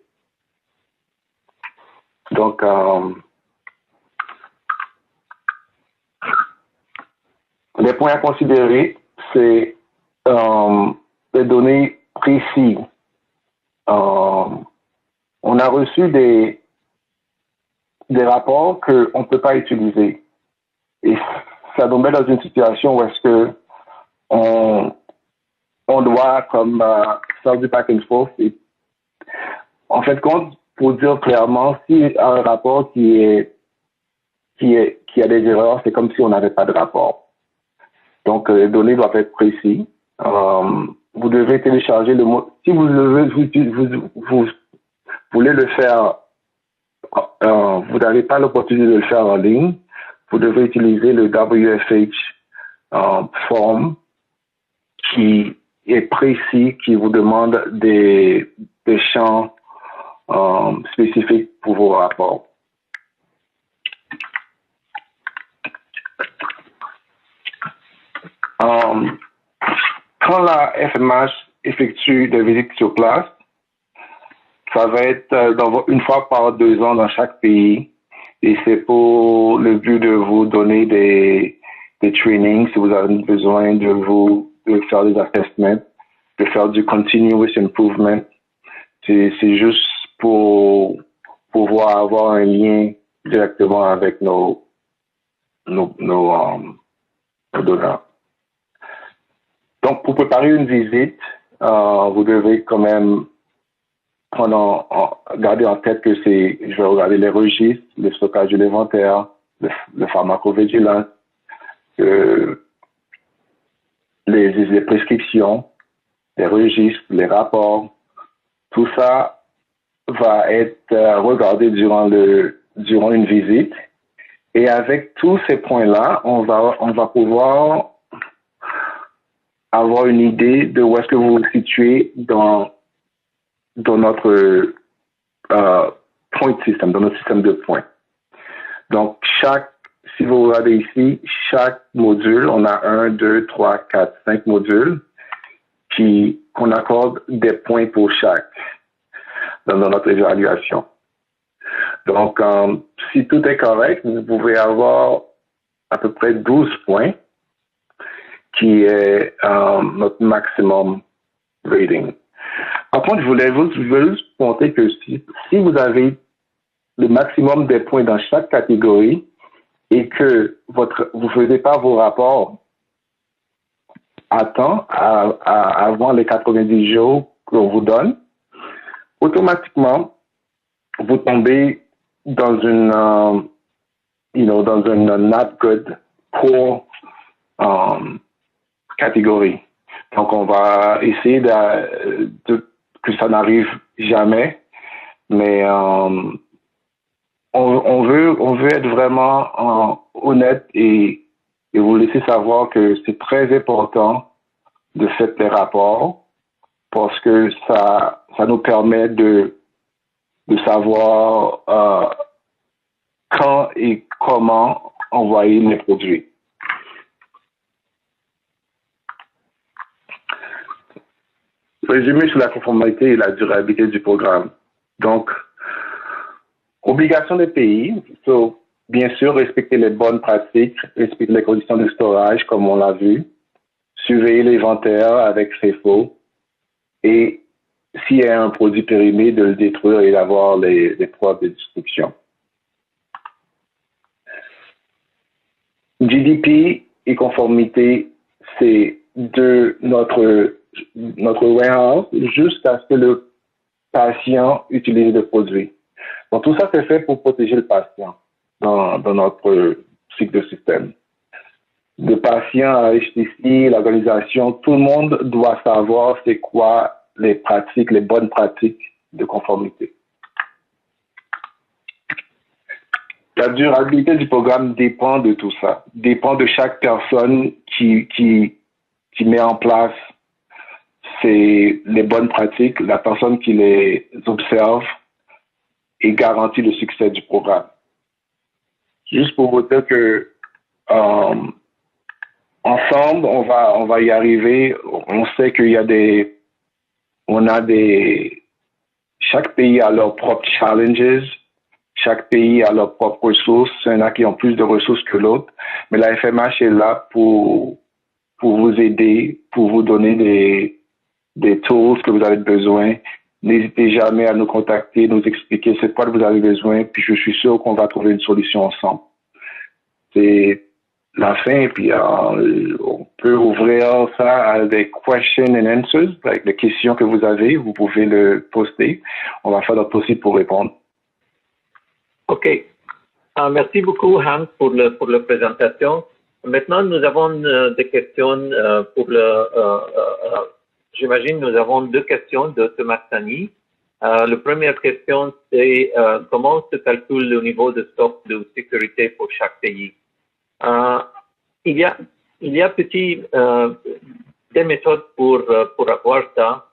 Donc, les points à considérer, c'est les données précises. On a reçu des rapports qu'on ne peut pas utiliser. Et ça nous met dans une situation où est-ce que on doit comme faire du back and forth. Et, en fait, pour dire clairement, si un rapport qui a des erreurs, c'est comme si on n'avait pas de rapport. Donc, les données doivent être précises. Vous devez télécharger le mot. Si vous voulez le faire, vous n'avez pas l'opportunité de le faire en ligne, vous devez utiliser le WFH form qui est précis, qui vous demande des champs spécifiques pour vos rapports. quand la FMH effectue des visites sur place, ça va être une fois par 2 ans dans chaque pays. Et c'est pour le but de vous donner des trainings si vous avez besoin de faire des assessments, de faire du continuous improvement. C'est juste pour pouvoir avoir un lien directement avec nos donneurs. Donc, pour préparer une visite, vous devez quand même garder en tête que je vais regarder les registres, le stockage de l'inventaire, le pharmacovigilance, les prescriptions, les registres, les rapports. Tout ça va être regardé durant une visite. Et avec tous ces points-là, on va pouvoir avoir une idée de où est-ce que vous vous situez dans notre point system, dans notre système de points. Donc, si vous regardez ici, chaque module, on a 1, 2, 3, 4, 5 modules qu'on accorde des points pour chaque dans notre évaluation. Donc, si tout est correct, vous pouvez avoir à peu près 12 points qui est notre maximum rating. Par contre, je voulais juste montrer que si vous avez le maximum des points dans chaque catégorie et que vous ne faisiez pas vos rapports à temps, avant les 90 jours qu'on vous donne, automatiquement, vous tombez dans une not good pour catégorie. Donc, on va essayer que ça n'arrive jamais, mais on veut être vraiment honnête et vous laisser savoir que c'est très important de faire des rapports parce que ça nous permet de savoir quand et comment envoyer les produits. Résumé sur la conformité et la durabilité du programme. Donc, obligation des pays, bien sûr, respecter les bonnes pratiques, respecter les conditions de storage, comme on l'a vu, surveiller l'inventaire avec FIFO, et s'il y a un produit périmé, de le détruire et d'avoir les preuves de destruction. GDP et conformité, c'est de notre warehouse jusqu'à ce que le patient utilise le produit. Donc, tout ça, c'est fait pour protéger le patient dans notre cycle de système. Le patient à HTC, l'organisation, tout le monde doit savoir c'est quoi les bonnes pratiques de conformité. La durabilité du programme dépend de tout ça, dépend de chaque personne qui met en place les bonnes pratiques, la personne qui les observe et garantit le succès du programme. Juste pour vous dire que ensemble, on va y arriver. On sait qu'il y a chaque pays a leurs propres challenges, chaque pays a leurs propres ressources. Il y en a qui ont plus de ressources que l'autre, mais la FMH est là pour vous aider, pour vous donner des tools que vous avez besoin. N'hésitez jamais à nous contacter, nous expliquer c'est quoi que vous avez besoin, puis je suis sûr qu'on va trouver une solution ensemble. C'est la fin, puis on peut ouvrir ça à des questions and answers, avec les questions que vous avez, vous pouvez le poster. On va faire notre possible pour répondre. OK. Merci beaucoup, Hans, pour la présentation. Maintenant, nous avons des questions j'imagine nous avons 2 questions de Thomas Tani. La première question, c'est comment se calcule le niveau de stock de sécurité pour chaque pays? Il y a des méthodes pour avoir ça,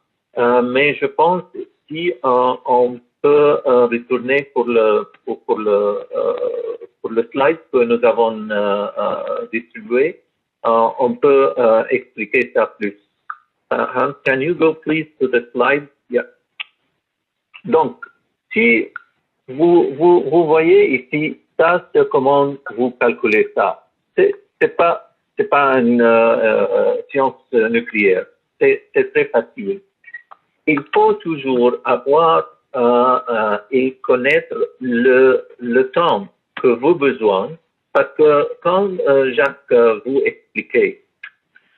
mais je pense si on peut retourner pour le slide que nous avons distribué, on peut expliquer ça plus. Hans, can you go please to the slide? Yeah. Donc, si vous voyez ici, ça, c'est comment vous calculez ça. C'est pas une science nucléaire. C'est très facile. Il faut toujours avoir et connaître le temps que vous avez besoin, parce que comme Jacques vous expliquait,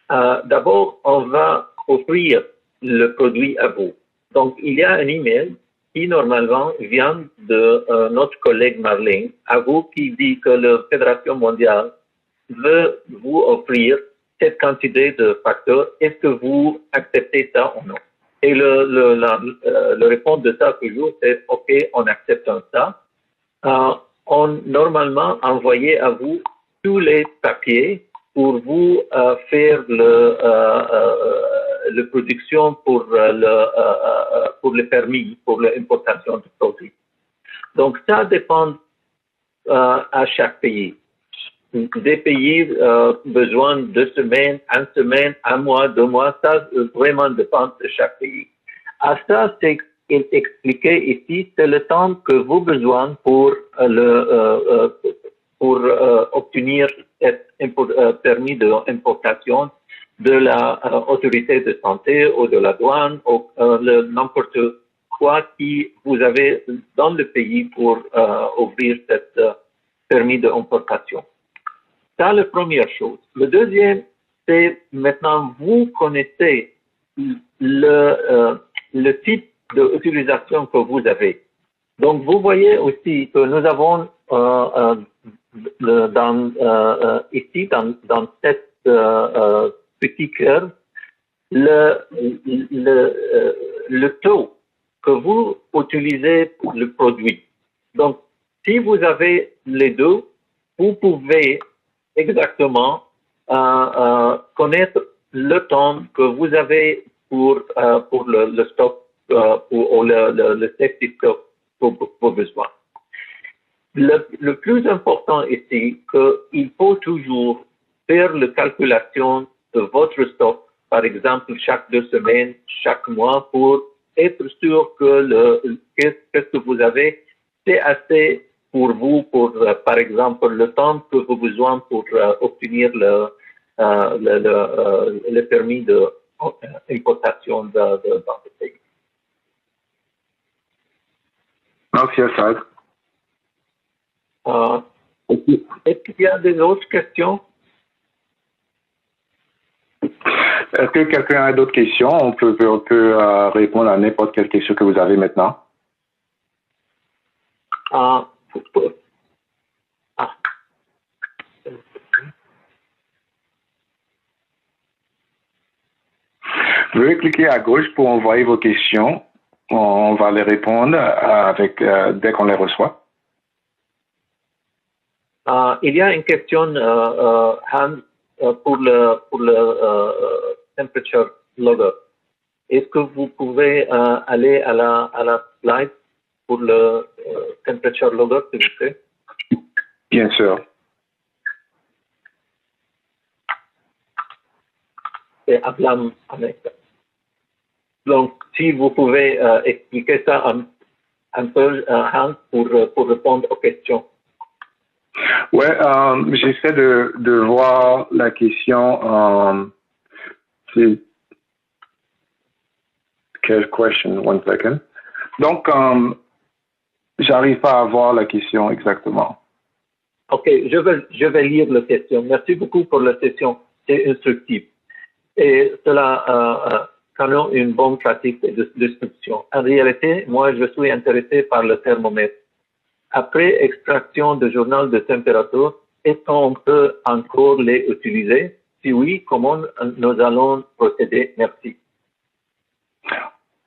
d'abord, on va offrir le produit à vous. Donc, il y a un email qui, normalement, vient de notre collègue Marlène, à vous, qui dit que la Fédération mondiale veut vous offrir cette quantité de facteurs. Est-ce que vous acceptez ça ou non? Et le réponse de ça toujours, c'est OK, on accepte ça. On normalement envoyé à vous tous les papiers pour vous faire la production pour le permis, pour l'importation de produits. Donc, ça dépend à chaque pays. Des pays besoin de 2 semaines, 1 semaine, 1 mois, 2 mois, ça vraiment dépend de chaque pays. À ça, c'est expliqué ici, c'est le temps que vous avez besoin pour obtenir cet permis d'importation de la autorité de santé ou de la douane ou n'importe quoi qui vous avez dans le pays pour ouvrir cet permis d'importation. C'est la première chose. Le deuxième, c'est maintenant vous connaissez le type d'utilisation que vous avez. Donc, vous voyez aussi que nous avons ici, dans cette petit cœur, le taux que vous utilisez pour le produit. Donc, si vous avez les deux, vous pouvez exactement connaître le temps que vous avez pour le stock ou le safety stock pour vos besoins. Le plus important ici, qu'il faut toujours faire la calculation de votre stock, par exemple chaque 2 semaines, chaque mois, pour être sûr que qu'est-ce que vous avez, c'est assez pour vous, pour par exemple le temps que vous avez besoin pour obtenir le permis d'importation dans le pays. Merci, Assad. Est-ce qu'il y a des autres questions? Est-ce que quelqu'un a d'autres questions? On peut répondre à n'importe quelle question que vous avez maintenant. Veuillez cliquer à gauche pour envoyer vos questions. On va les répondre dès qu'on les reçoit. Il y a une question, Hans, pour le temperature logger. Est-ce que vous pouvez aller à la slide pour le temperature logger, s'il vous plaît? Bien sûr. C'est Ablam avec. Donc, si vous pouvez expliquer ça un peu, Hans, pour répondre aux questions. Ouais, j'essaie de voir la question. Quelle question? One second. Donc, j'arrive pas à voir la question exactement. OK, je vais lire la question. Merci beaucoup pour la question. C'est instructif. Et cela connaît une bonne pratique de description. En réalité, moi, je suis intéressé par le thermomètre. Après extraction de journal de température, est-ce qu'on peut encore les utiliser? Si oui, comment nous allons procéder? Merci.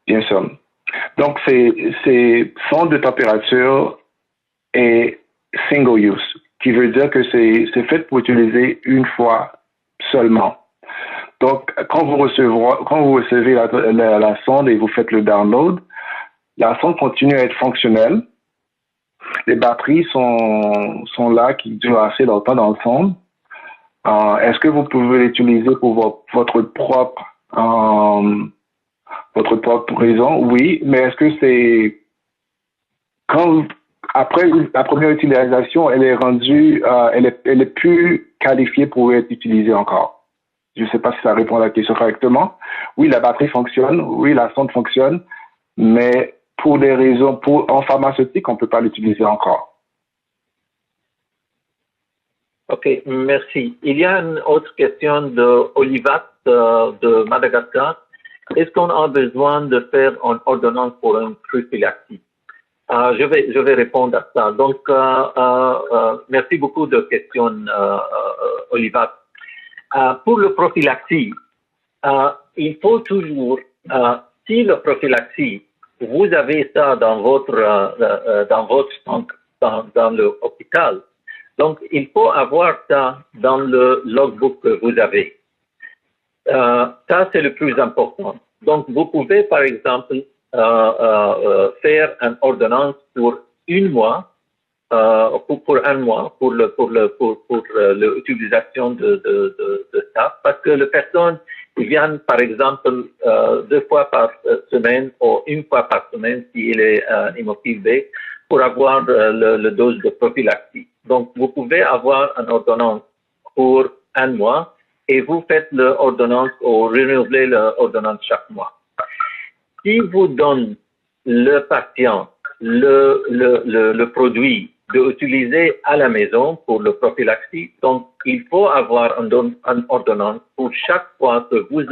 Bien sûr. Donc, c'est sonde de température et single use, qui veut dire que c'est fait pour utiliser une fois seulement. Donc, quand vous recevez la sonde et vous faites le download, la sonde continue à être fonctionnelle. Les batteries sont là, qui durent assez longtemps dans le sonde. Est-ce que vous pouvez l'utiliser pour votre propre Votre propre raison, oui, mais est-ce que c'est quand après la première utilisation, elle est rendue, elle est plus qualifiée pour être utilisée encore? Je ne sais pas si ça répond à la question correctement. Oui, la batterie fonctionne, oui, la sonde fonctionne, mais pour des raisons, en pharmaceutique, on ne peut pas l'utiliser encore. Ok, merci. Il y a une autre question de Olivat de Madagascar. Est-ce qu'on a besoin de faire une ordonnance pour une prophylaxie? Je vais répondre à ça. Donc, merci beaucoup de questions, Olivat. Pour le prophylaxie, il faut toujours, si le prophylaxie, vous avez ça dans votre centre, dans l'hôpital, donc il faut avoir ça dans le logbook que vous avez. Ça, c'est le plus important. Donc, vous pouvez, par exemple, faire une ordonnance pour un mois, pour l'utilisation de ça, parce que les personnes viennent, par exemple, 2 fois par semaine ou 1 fois par semaine s'il est hémophile B, pour avoir le dose de prophylaxie. Donc, vous pouvez avoir une ordonnance pour 1 mois et vous faites l'ordonnance ou renouvelez l'ordonnance chaque mois. Si vous donnez le patient le produit d'utiliser à la maison pour le prophylaxie, donc il faut avoir une ordonnance pour chaque fois que vous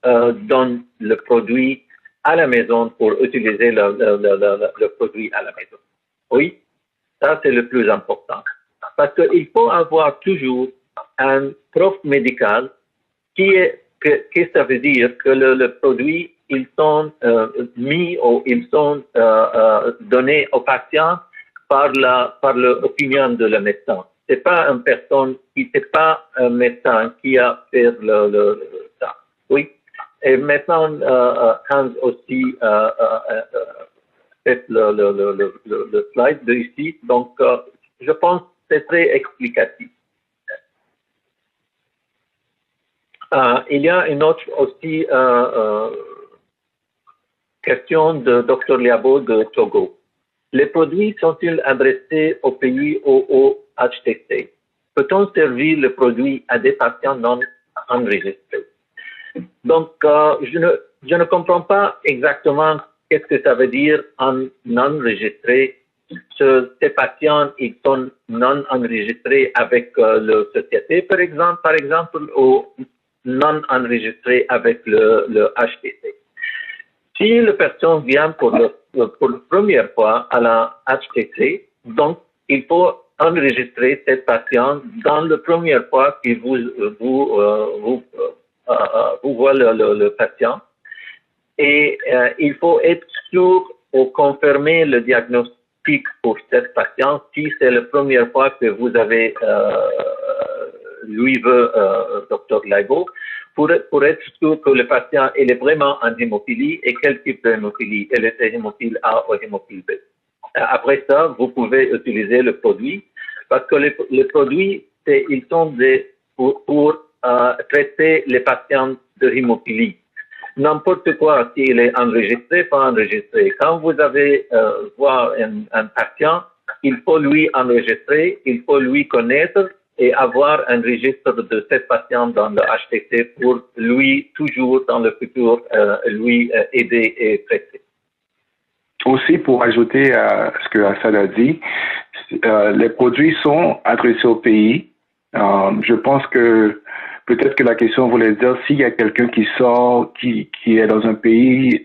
donnez le produit à la maison pour utiliser le produit à la maison. Oui, ça c'est le plus important. Parce qu'il faut avoir toujours un prof médical que ça veut dire que le produit, ils sont mis ou ils sont donnés aux patients par l'opinion de le médecin. C'est pas une personne c'est pas un médecin qui a fait ça. Oui. Et maintenant, Hans aussi fait le slide de ici. Donc, je pense que c'est très explicatif. Il y a une autre aussi question de Dr Liabo de Togo. Les produits sont-ils adressés aux pays OHTC? Peut-on servir le produit à des patients non enregistrés? Donc, je ne comprends pas exactement qu'est-ce que ça veut dire en non enregistré. Ces patients, ils sont non enregistrés avec la société, par exemple, ou non enregistrés avec le HTC. Si la personne vient pour la première fois à la HTC, donc il faut enregistrer cette patiente dans la première fois que vous voyez le patient. Et il faut être sûr ou confirmer le diagnostic pour cette patiente si c'est la première fois que vous avez Dr Liabo, pour être sûr que le patient il est vraiment en hémophilie et quel type de hémophilie. Elle est hémophile A ou hémophile B. Après ça, vous pouvez utiliser le produit parce que les produits, ils sont pour traiter les patients de hémophilie. N'importe quoi, s'il est enregistré, pas enregistré. Quand vous avez voir un patient, il faut lui enregistrer, il faut lui connaître et avoir un registre de cette patiente dans le HTC pour lui, toujours dans le futur, lui aider et traiter. Aussi, pour ajouter à ce que Assad a dit, les produits sont adressés au pays. Je pense que peut-être que la question voulait dire s'il y a quelqu'un qui sort, qui est dans un pays,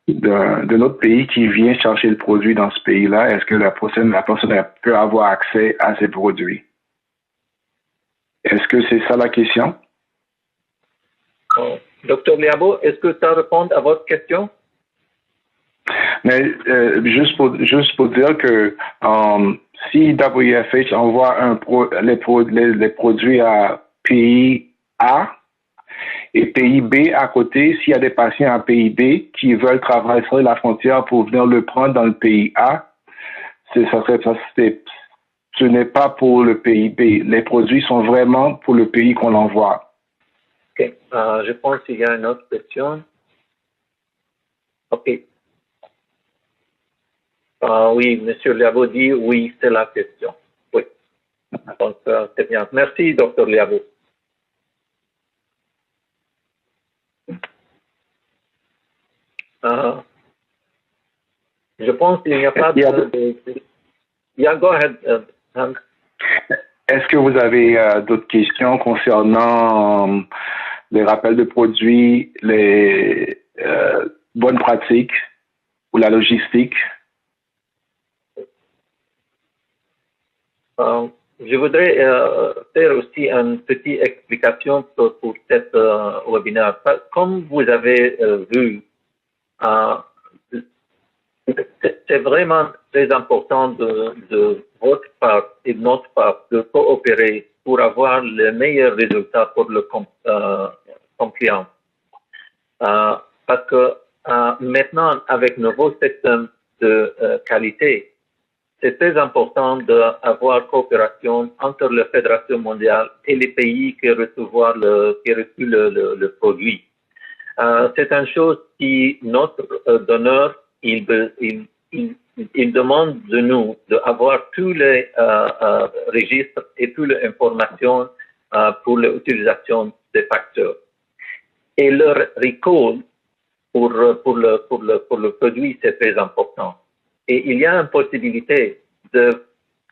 de notre pays, qui vient chercher le produit dans ce pays-là, est-ce que la personne peut avoir accès à ces produits? Est-ce que c'est ça la question? Dr Liabo, est-ce que ça répond à votre question? Mais juste pour dire que si WFH envoie les produits à pays A et pays B à côté, s'il y a des patients à pays B qui veulent traverser la frontière pour venir le prendre dans le pays A, ce n'est pas pour le pays B. Les produits sont vraiment pour le pays qu'on l'envoie. OK. Je pense qu'il y a une autre question. OK. Oui, Monsieur Liavo dit oui, c'est la question. Oui. Donc, c'est bien. Merci, Dr. Liavo. Je pense qu'il n'y a pas de... Yeah, go ahead, Hans. Est-ce que vous avez d'autres questions concernant les rappels de produits, les bonnes pratiques ou la logistique? Je voudrais faire aussi une petite explication pour cet webinaire. Comme vous avez vu, c'est vraiment très important de votre part et de notre part de coopérer pour avoir les meilleurs résultats pour le client. Parce que maintenant, avec nouveau système de qualité, c'est très important d'avoir coopération entre la Fédération mondiale et les pays qui reçoivent le produit. C'est une chose qui notre donneur il demande de nous d'avoir tous les registres et toutes les informations pour l'utilisation des facteurs. Et leur recall pour le produit, c'est très important. Et il y a une possibilité de,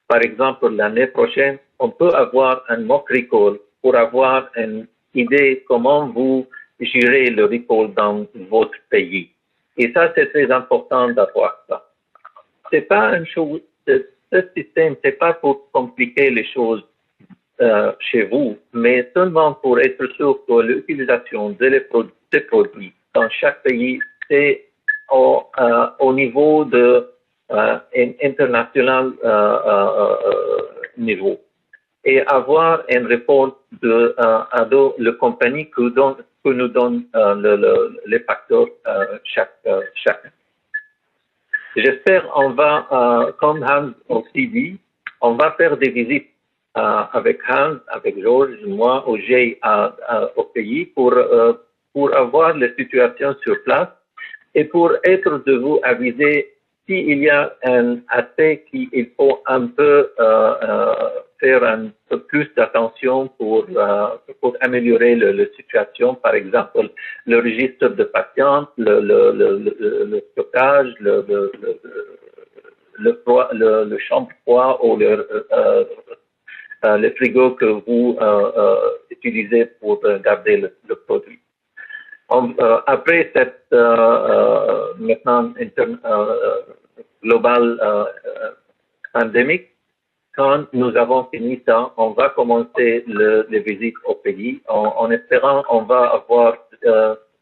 par exemple, l'année prochaine, on peut avoir un mock recall pour avoir une idée comment vous gérez le recall dans votre pays. Et ça, c'est très important d'avoir ça. C'est pas une chose, ce système, c'est pas pour compliquer les choses chez vous, mais seulement pour être sûr que l'utilisation des produits dans chaque pays, c'est au niveau de international niveau. Et avoir un report de la compagnie que nous donne les facteurs chacun. J'espère on va, comme Hans aussi dit, on va faire des visites avec Hans, avec Georges, moi, Jay au pays pour avoir la situation sur place et pour être de vous aviser s'il y a un aspect qu'il faut un peu faire un peu plus d'attention pour améliorer la situation, par exemple le registre de patients, le stockage, le chambre froid ou le frigo que vous utilisez pour garder le produit. Après cette maintenant globale pandémique, quand nous avons fini ça, on va commencer les visites au pays. En espérant, on va avoir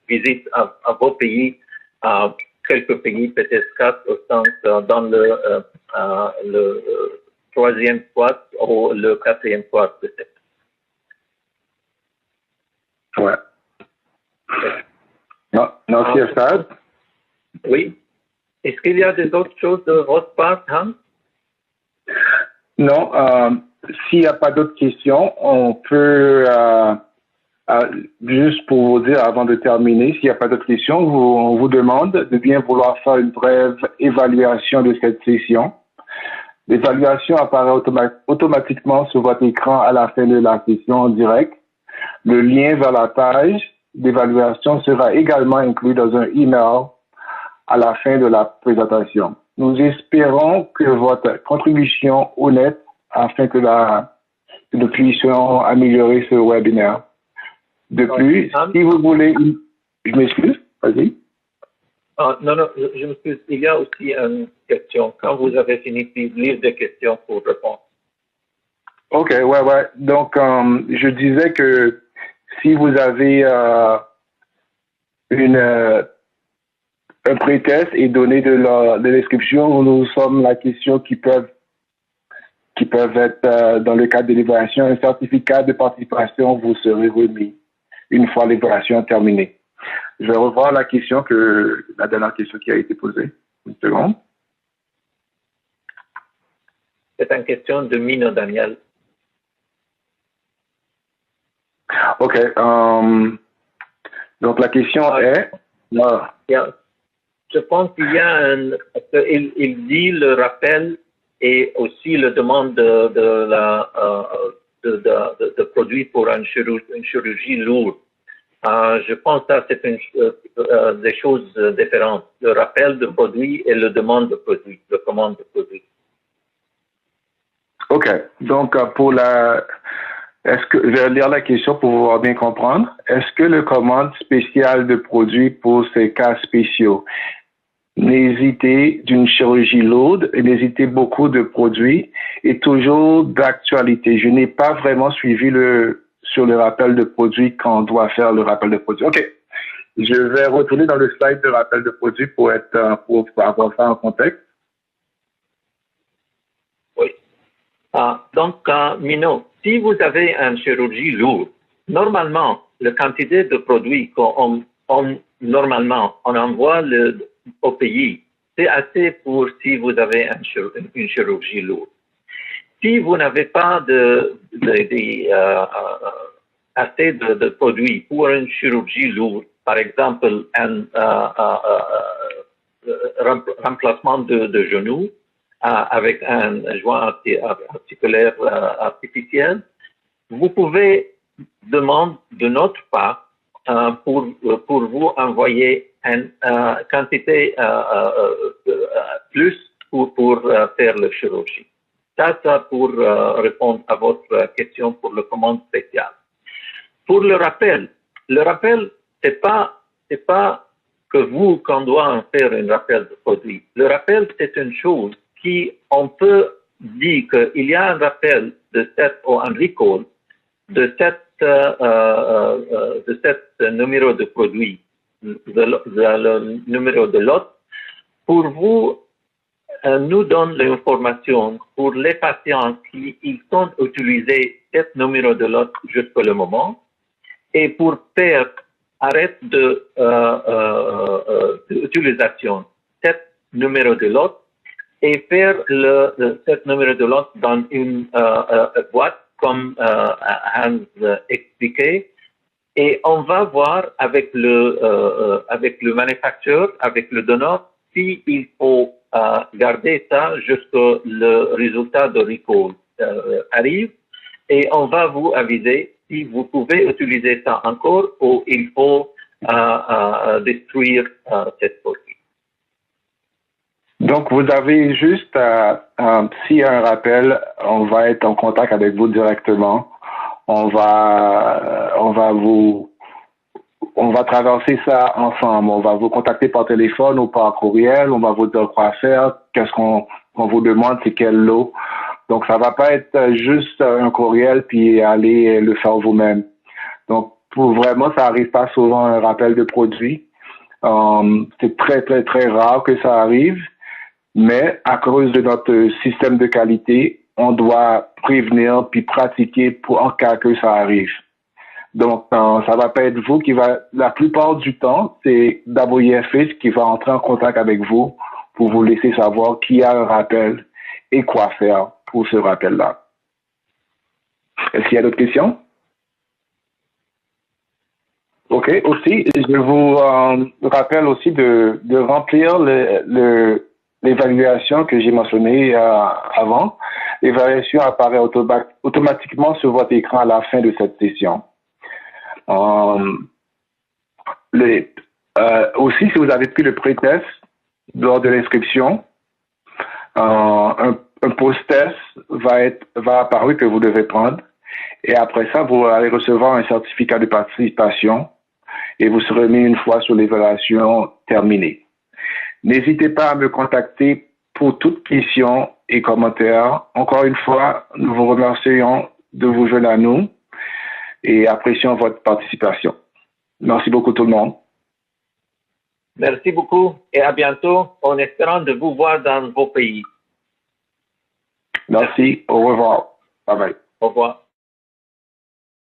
visite à vos pays, à quelques pays, peut-être 4 ou 5, dans le troisième quart ou le quatrième quart de septembre. Ouais. Non, merci, Estad. Oui. Est-ce qu'il y a des autres choses de votre part, Hans? Non, s'il n'y a pas d'autres questions, on peut, juste pour vous dire avant de terminer, s'il n'y a pas d'autres questions, on vous demande de bien vouloir faire une brève évaluation de cette session. L'évaluation apparaît automatiquement sur votre écran à la fin de la session en direct. Le lien vers la page d'évaluation sera également inclus dans un email à la fin de la présentation. Nous espérons que votre contribution honnête afin que nous puissions améliorer ce webinaire. De plus, si vous voulez, je m'excuse, vas-y. Non, je m'excuse. Il y a aussi une question. Quand vous avez fini de lire des questions pour répondre. OK, ouais. Donc, je disais que si vous avez un prétexte et donner de l'inscription, nous sommes la question qui peuvent être dans le cadre de l'évaluation, un certificat de participation vous serait remis une fois l'évaluation terminée. Je vais revoir la dernière question qui a été posée. Une seconde. C'est une question de Mino Daniel. OK. Donc, la question est... Je pense qu'il y a il dit le rappel et aussi la demande de produits pour une chirurgie lourde. Je pense que ça, c'est des choses différentes. Le rappel de produits et la demande de produits, la commande de produits. OK. Donc, est-ce que, je vais lire la question pour pouvoir bien comprendre. Est-ce que le commande spéciale de produits pour ces cas spéciaux n'hésitez d'une chirurgie lourde et n'hésitez beaucoup de produits est toujours d'actualité. Je n'ai pas vraiment suivi sur le rappel de produits quand on doit faire le rappel de produits. OK. Je vais retourner dans le slide de rappel de produits pour avoir ça en contexte. Oui. Donc, Mino, si vous avez une chirurgie lourde, normalement, la quantité de produits normalement, on envoie au pays, c'est assez pour si vous avez une chirurgie lourde. Si vous n'avez pas assez de produits pour une chirurgie lourde, par exemple un remplacement de genou avec un joint articulaire artificiel, vous pouvez demander de notre part pour vous envoyer une quantité plus pour faire la chirurgie. Ça pour répondre à votre question pour la commande spéciale. Pour le rappel, c'est pas que qu'on doit faire un rappel de produit. Le rappel, c'est une chose on peut dire qu'il y a un rappel ou un recall de cet numéro de produit, le numéro de lot, pour vous nous donne l'information pour les patients qui ont utilisé ce numéro de lot jusqu'au moment et pour faire arrêt d'utilisation ce numéro de lot et faire ce numéro de lot dans une boîte comme Hans expliqué, et on va voir avec le manufacturier, avec le donneur, s'il faut garder ça jusqu'au le résultat de recall arrive, et on va vous aviser si vous pouvez utiliser ça encore ou il faut détruire cette produit. Donc, vous avez juste, s'il y a un rappel, on va être en contact avec vous directement. On va traverser ça ensemble. On va vous contacter par téléphone ou par courriel. On va vous dire quoi faire. Qu'est-ce qu'on vous demande, c'est quel lot. Donc, ça va pas être juste un courriel puis aller le faire vous-même. Donc, vraiment, ça arrive pas souvent un rappel de produit. C'est très, très, très rare que ça arrive. Mais à cause de notre système de qualité, on doit prévenir puis pratiquer en cas que ça arrive. Donc, ça va pas être vous la plupart du temps, c'est WFS qui va entrer en contact avec vous pour vous laisser savoir qui a un rappel et quoi faire pour ce rappel-là. Est-ce qu'il y a d'autres questions? OK. Aussi, je vous rappelle aussi de remplir l'évaluation que j'ai mentionnée avant. L'évaluation apparaît automatiquement sur votre écran à la fin de cette session. Aussi, si vous avez pris le pré-test lors de l'inscription, un post-test va apparaître que vous devez prendre. Et après ça, vous allez recevoir un certificat de participation et vous serez mis une fois sur l'évaluation terminée. N'hésitez pas à me contacter pour toute question et commentaire. Encore une fois, nous vous remercions de vous joindre à nous et apprécions votre participation. Merci beaucoup tout le monde. Merci beaucoup et à bientôt en espérant de vous voir dans vos pays. Merci. Au revoir. Bye bye. Au revoir.